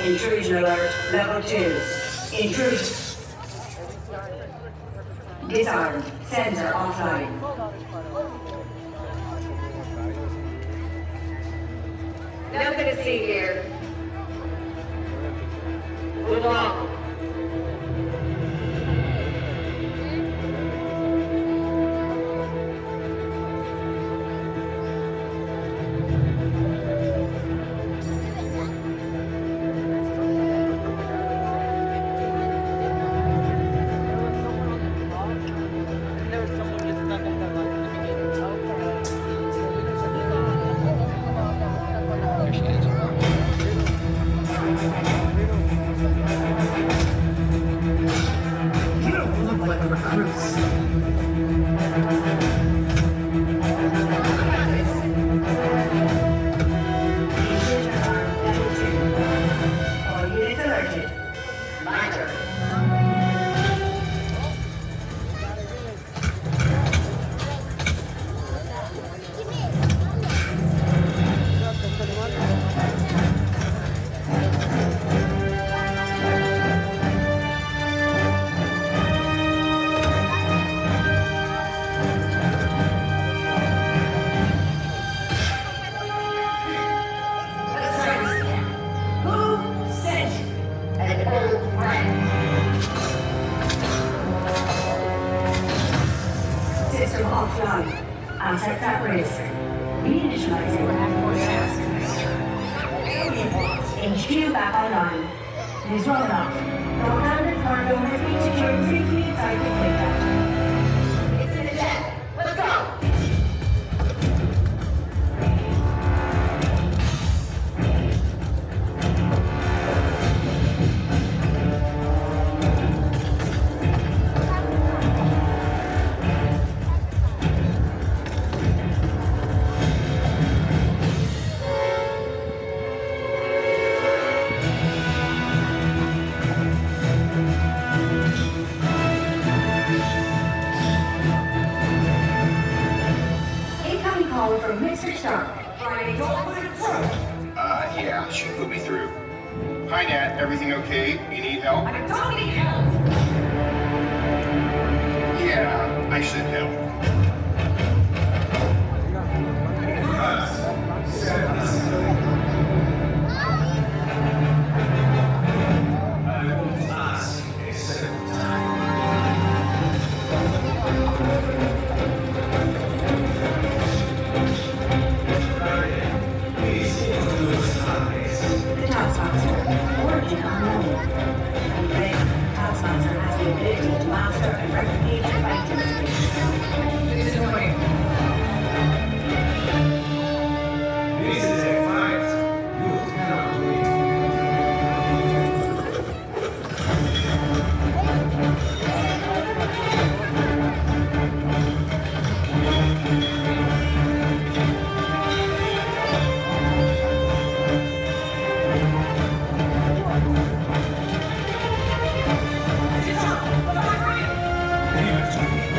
Intrusion alert, level 2. Intrusion. Disarmed. Sensor offline. Nothing to see here. Move along. System offline. Asset at risk. Reinitializing Taskmaster. HQ back online. Ms. Romanov, the landed cargo has been secured safely inside the playground. It's in the jet. Let's go! From Mr. Stark. Yeah, she put me through. Hi, Nat. Everything okay? You need help? I don't need help! Yeah, I should help. The Taskmaster, origin unknown. And then, Taskmaster has the ability to master and replicate items. This is annoying. This is a fight you cannot win. Give it to me.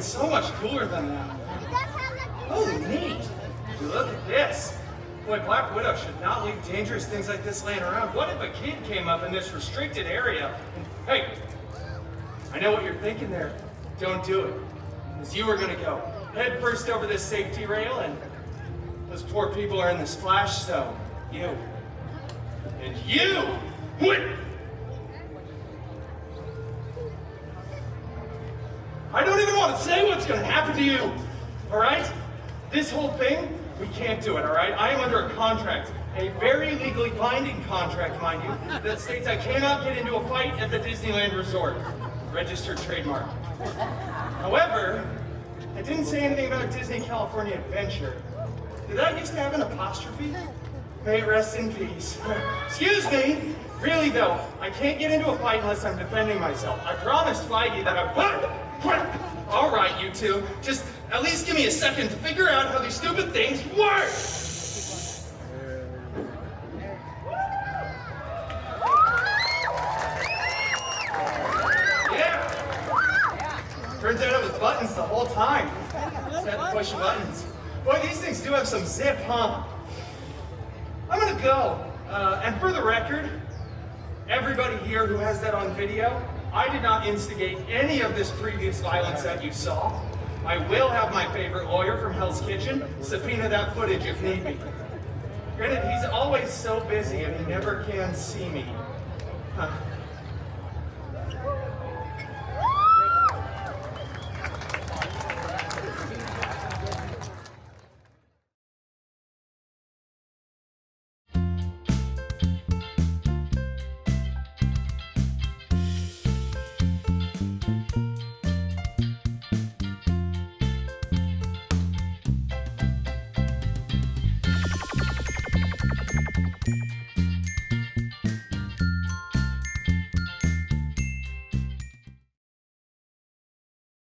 something so much cooler than that. Oh, neat. Look at this. Boy, Black Widow should not leave dangerous things like this laying around. What if a kid came up in this restricted area? And, hey, I know what you're thinking there. Don't do it. Because you are going to go head first over this safety rail, and those poor people are in the splash zone. You. And you! What? I don't even want to say what's going to happen to you. All right? This whole thing, we can't do it, all right? I am under a contract, a very legally binding contract, mind you, that states I cannot get into a fight at the Disneyland Resort. Registered trademark. However, I didn't say anything about Disney California Adventure. Did that used to have an apostrophe? May it rest in peace. Excuse me. Really though, I can't get into a fight unless I'm defending myself. I promised Feige that I... All right, you two. Just at least give me a second to figure out how these stupid things work. Yeah. Turns out it was buttons the whole time. Just had to push buttons. Boy, these things do have some zip, huh? I'm gonna go. And for the record, everybody here who has that on video, I did not instigate any of this previous violence that you saw. I will have my favorite lawyer from Hell's Kitchen subpoena that footage if need be. Granted, he's always so busy and he never can see me. Huh.